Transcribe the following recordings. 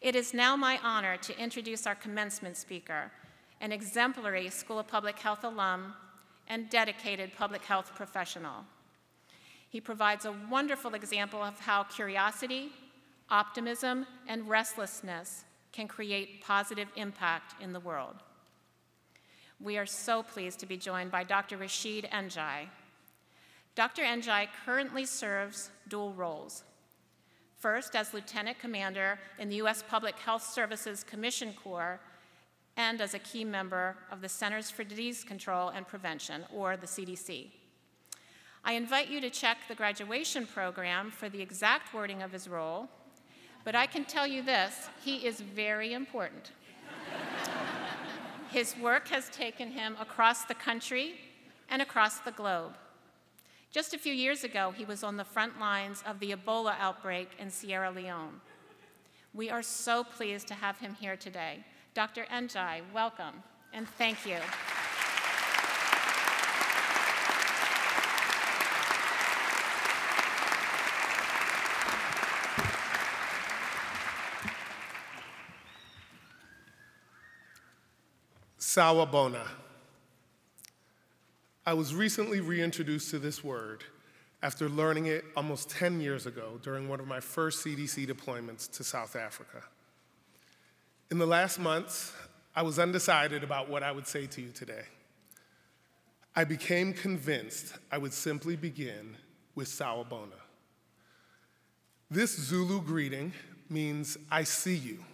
It is now my honor to introduce our commencement speaker, an exemplary School of Public Health alum and dedicated public health professional. He provides a wonderful example of how curiosity, optimism, and restlessness can create positive impact in the world. We are so pleased to be joined by Dr. Rashid Njai. Dr. Njai currently serves dual roles. First, as Lieutenant Commander in the U.S. Public Health Services Commission Corps and as a key member of the Centers for Disease Control and Prevention, or the CDC. I invite you to check the graduation program for the exact wording of his role, but I can tell you this, he is very important. His work has taken him across the country and across the globe. Just a few years ago, he was on the front lines of the Ebola outbreak in Sierra Leone. We are so pleased to have him here today. Dr. Njai, welcome, and thank you. Sawubona. I was recently reintroduced to this word after learning it almost 10 years ago during one of my first CDC deployments to South Africa. In the last months, I was undecided about what I would say to you today. I became convinced I would simply begin with Sawubona. This Zulu greeting means I see you,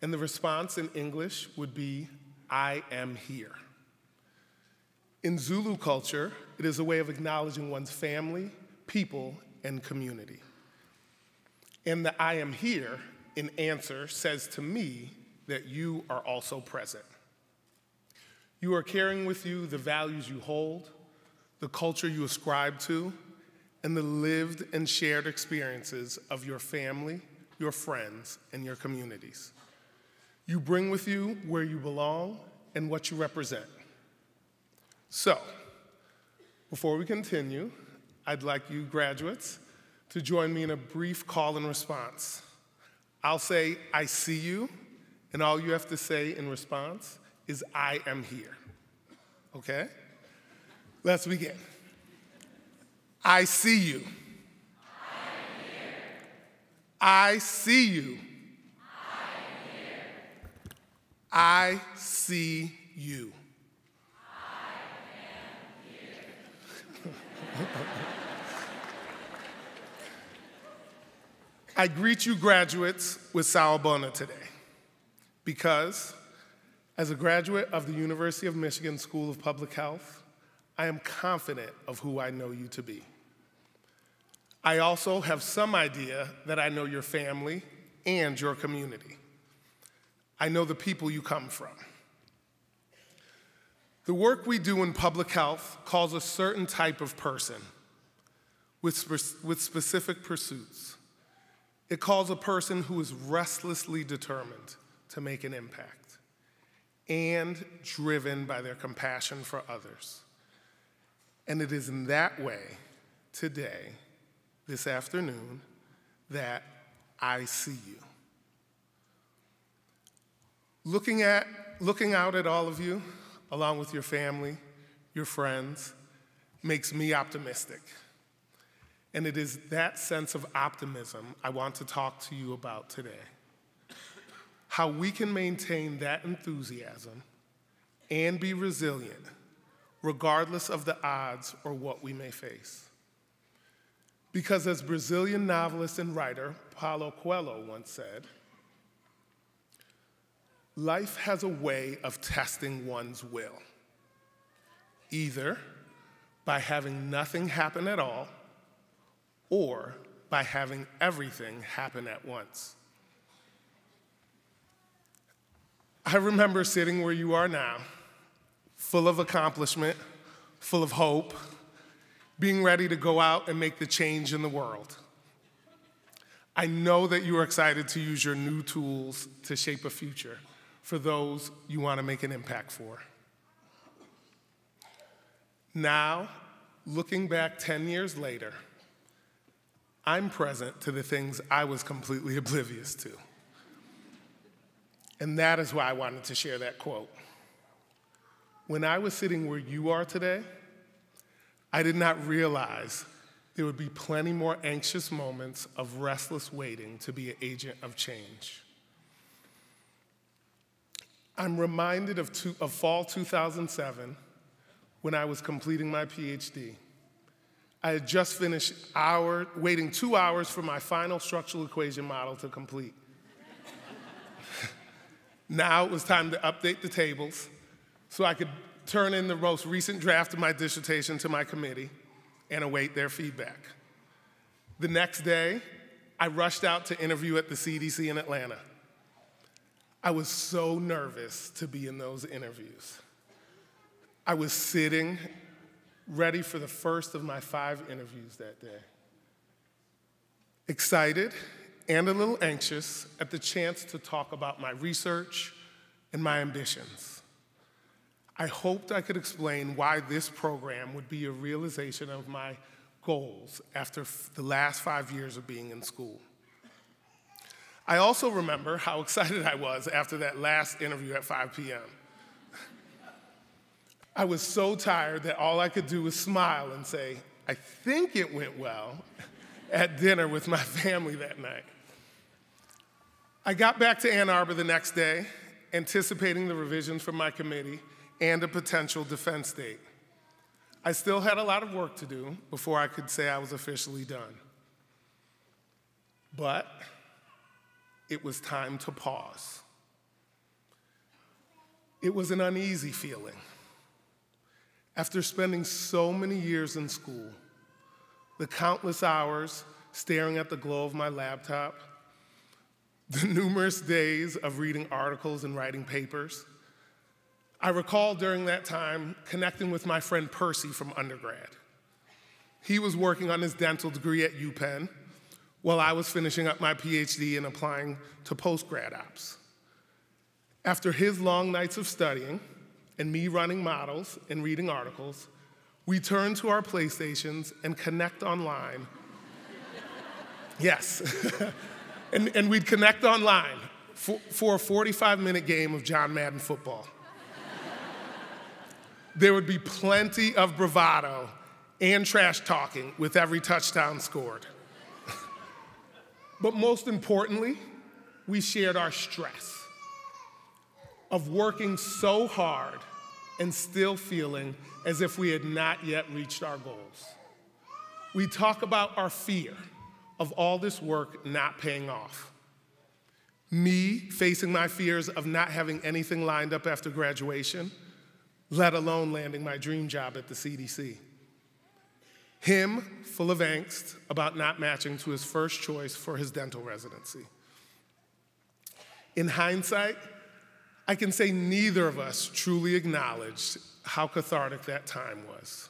and the response in English would be I am here. In Zulu culture, it is a way of acknowledging one's family, people, and community. And the I am here in answer says to me that you are also present. You are carrying with you the values you hold, the culture you ascribe to, and the lived and shared experiences of your family, your friends, and your communities. You bring with you where you belong and what you represent. So, before we continue, I'd like you graduates to join me in a brief call and response. I'll say, I see you, and all you have to say in response is, I am here. Okay? Let's begin. I see you. I am here. I see you. I see you. I am here. I greet you graduates with Sawubona today because, as a graduate of the University of Michigan School of Public Health, I am confident of who I know you to be. I also have some idea that I know your family and your community. I know the people you come from. The work we do in public health calls a certain type of person with specific pursuits. It calls a person who is restlessly determined to make an impact and driven by their compassion for others. And it is in that way, today, this afternoon, that I see you. Looking out at all of you, along with your family, your friends, makes me optimistic. And it is that sense of optimism I want to talk to you about today. How we can maintain that enthusiasm and be resilient, regardless of the odds or what we may face. Because as Brazilian novelist and writer Paulo Coelho once said, life has a way of testing one's will, either by having nothing happen at all or by having everything happen at once. I remember sitting where you are now, full of accomplishment, full of hope, being ready to go out and make the change in the world. I know that you are excited to use your new tools to shape a future for those you want to make an impact for. Now, looking back 10 years later, I'm present to the things I was completely oblivious to. And that is why I wanted to share that quote. When I was sitting where you are today, I did not realize there would be plenty more anxious moments of restless waiting to be an agent of change. I'm reminded of fall 2007 when I was completing my PhD. I had just finished waiting 2 hours for my final structural equation model to complete. Now it was time to update the tables so I could turn in the most recent draft of my dissertation to my committee and await their feedback. The next day, I rushed out to interview at the CDC in Atlanta. I was so nervous to be in those interviews. I was sitting ready for the first of my 5 interviews that day. Excited and a little anxious at the chance to talk about my research and my ambitions. I hoped I could explain why this program would be a realization of my goals after the last 5 years of being in school. I also remember how excited I was after that last interview at 5 p.m. I was so tired that all I could do was smile and say, I think it went well, at dinner with my family that night. I got back to Ann Arbor the next day, anticipating the revisions from my committee and a potential defense date. I still had a lot of work to do before I could say I was officially done. But it was time to pause. It was an uneasy feeling. After spending so many years in school, the countless hours staring at the glow of my laptop, the numerous days of reading articles and writing papers, I recall during that time connecting with my friend Percy from undergrad. He was working on his dental degree at UPenn while I was finishing up my PhD and applying to postgrad ops. After his long nights of studying and me running models and reading articles, we turn to our PlayStations and connect online. Yes, and we'd connect online for a 45-minute game of John Madden football. There would be plenty of bravado and trash talking with every touchdown scored. But most importantly, we shared our stress of working so hard and still feeling as if we had not yet reached our goals. We talk about our fear of all this work not paying off. Me facing my fears of not having anything lined up after graduation, let alone landing my dream job at the CDC. Him full of angst about not matching to his first choice for his dental residency. In hindsight, I can say neither of us truly acknowledged how cathartic that time was.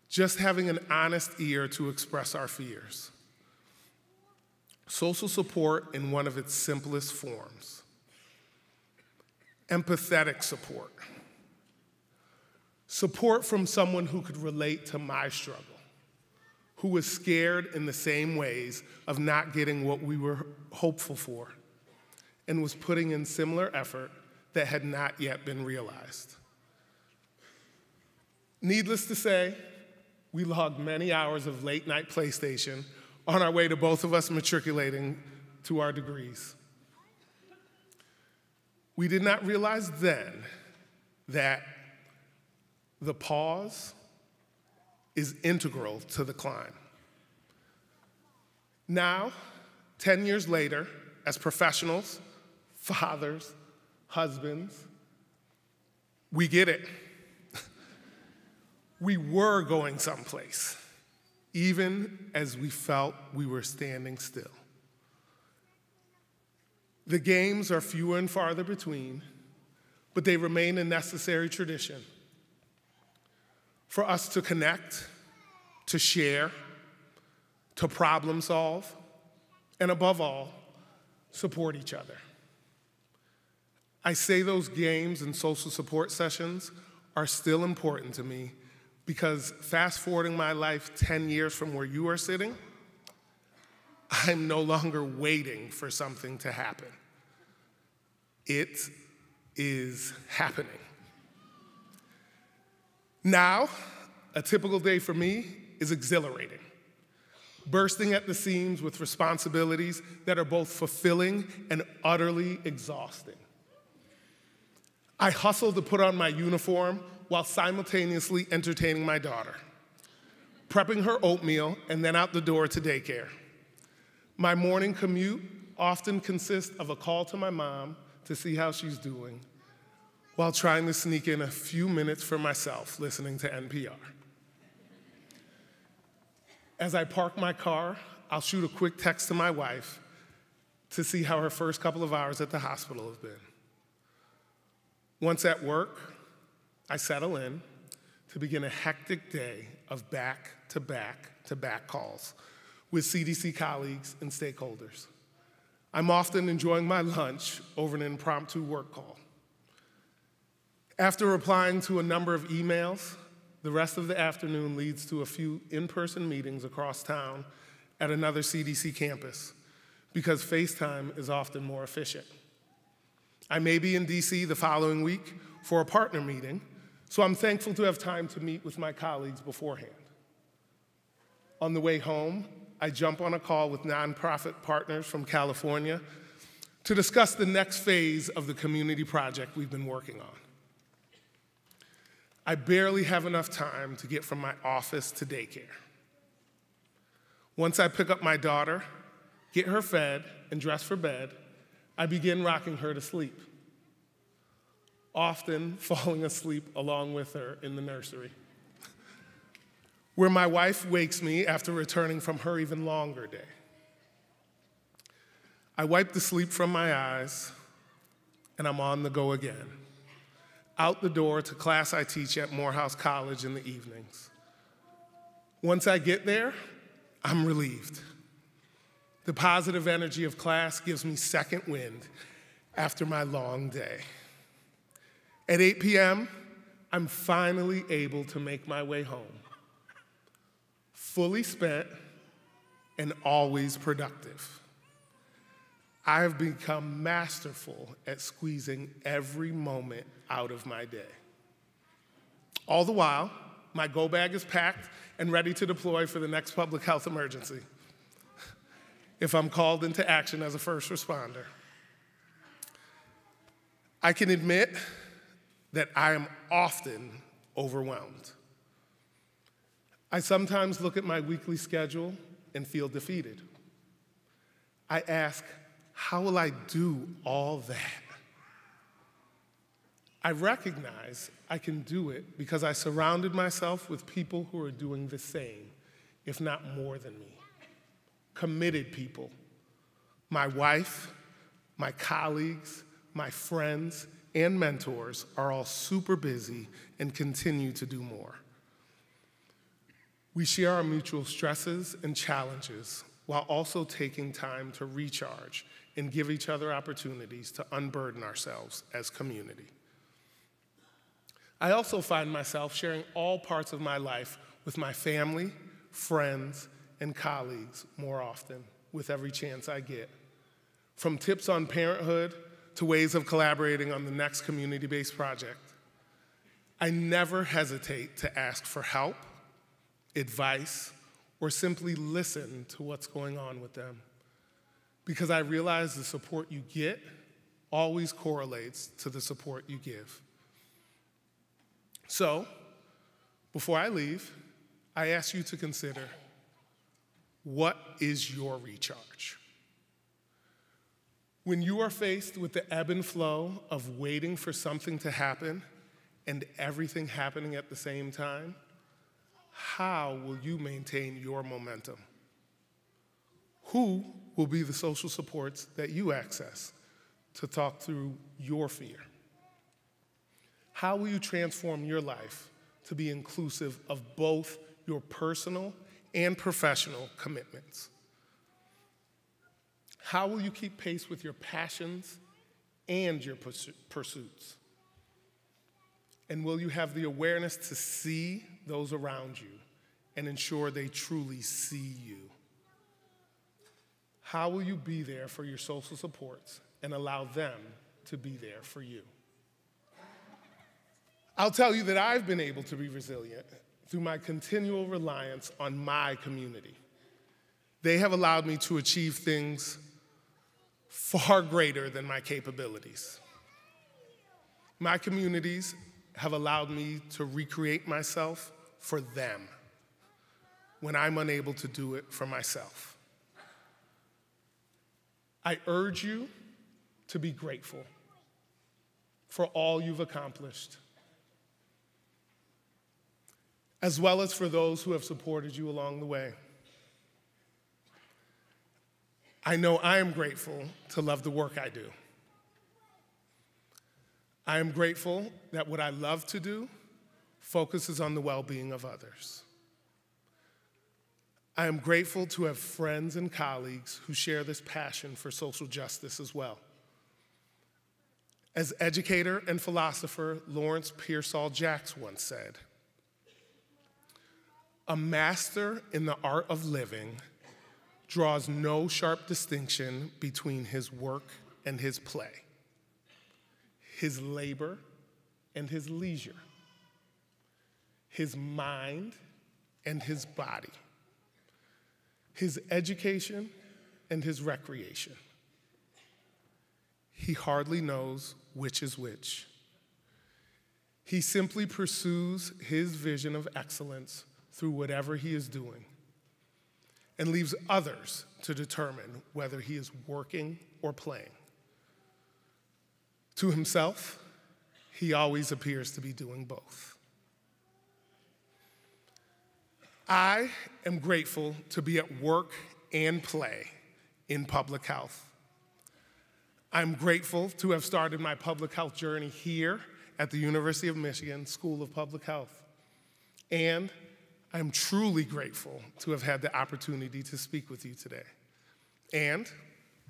Just having an honest ear to express our fears. Social support in one of its simplest forms. Empathetic support. Support from someone who could relate to my struggle, who was scared in the same ways of not getting what we were hopeful for, and was putting in similar effort that had not yet been realized. Needless to say, we logged many hours of late-night PlayStation on our way to both of us matriculating to our degrees. We did not realize then that the pause is integral to the climb. Now, 10 years later, as professionals, fathers, husbands, we get it. We were going someplace, even as we felt we were standing still. The games are fewer and farther between, but they remain a necessary tradition for us to connect, to share, to problem solve, and above all, support each other. I say those games and social support sessions are still important to me because fast forwarding my life 10 years from where you are sitting, I'm no longer waiting for something to happen. It is happening. Now, a typical day for me is exhilarating, bursting at the seams with responsibilities that are both fulfilling and utterly exhausting. I hustle to put on my uniform while simultaneously entertaining my daughter, prepping her oatmeal, and then out the door to daycare. My morning commute often consists of a call to my mom to see how she's doing, while trying to sneak in a few minutes for myself listening to NPR. As I park my car, I'll shoot a quick text to my wife to see how her first couple of hours at the hospital have been. Once at work, I settle in to begin a hectic day of back-to-back-to-back calls with CDC colleagues and stakeholders. I'm often enjoying my lunch over an impromptu work call. After replying to a number of emails, the rest of the afternoon leads to a few in-person meetings across town at another CDC campus, because FaceTime is often more efficient. I may be in DC the following week for a partner meeting, so I'm thankful to have time to meet with my colleagues beforehand. On the way home, I jump on a call with nonprofit partners from California to discuss the next phase of the community project we've been working on. I barely have enough time to get from my office to daycare. Once I pick up my daughter, get her fed, and dress for bed, I begin rocking her to sleep, often falling asleep along with her in the nursery, where my wife wakes me after returning from her even longer day. I wipe the sleep from my eyes, and I'm on the go again, out the door to class I teach at Morehouse College in the evenings. Once I get there, I'm relieved. The positive energy of class gives me second wind after my long day. At 8 p.m., I'm finally able to make my way home, fully spent and always productive. I have become masterful at squeezing every moment out of my day. All the while, my go bag is packed and ready to deploy for the next public health emergency if I'm called into action as a first responder. I can admit that I am often overwhelmed. I sometimes look at my weekly schedule and feel defeated. I ask, how will I do all that? I recognize I can do it because I surrounded myself with people who are doing the same, if not more than me. Committed people. My wife, my colleagues, my friends, and mentors are all super busy and continue to do more. We share our mutual stresses and challenges while also taking time to recharge and give each other opportunities to unburden ourselves as community. I also find myself sharing all parts of my life with my family, friends, and colleagues more often with every chance I get. From tips on parenthood to ways of collaborating on the next community-based project. I never hesitate to ask for help, advice, or simply listen to what's going on with them, because I realize the support you get always correlates to the support you give. So, before I leave, I ask you to consider, what is your recharge? When you are faced with the ebb and flow of waiting for something to happen and everything happening at the same time, how will you maintain your momentum? Who will be the social supports that you access to talk through your fear? How will you transform your life to be inclusive of both your personal and professional commitments? How will you keep pace with your passions and your pursuits? And will you have the awareness to see those around you and ensure they truly see you? How will you be there for your social supports and allow them to be there for you. I'll tell you that I've been able to be resilient through my continual reliance on my community. They have allowed me to achieve things far greater than my capabilities. My communities have allowed me to recreate myself for them when I'm unable to do it for myself. I urge you to be grateful for all you've accomplished, as well as for those who have supported you along the way. I know I am grateful to love the work I do. I am grateful that what I love to do focuses on the well-being of others. I am grateful to have friends and colleagues who share this passion for social justice as well. As educator and philosopher Lawrence Pearsall Jaques once said, "A master in the art of living draws no sharp distinction between his work and his play, his labor and his leisure, his mind and his body, his education and his recreation. He hardly knows which is which. He simply pursues his vision of excellence through whatever he is doing and leaves others to determine whether he is working or playing. To himself, he always appears to be doing both." I am grateful to be at work and play in public health. I'm grateful to have started my public health journey here at the University of Michigan School of Public Health. And I'm truly grateful to have had the opportunity to speak with you today. And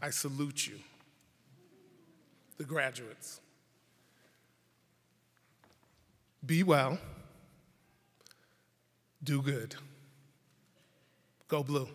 I salute you, the graduates. Be well, do good, go blue.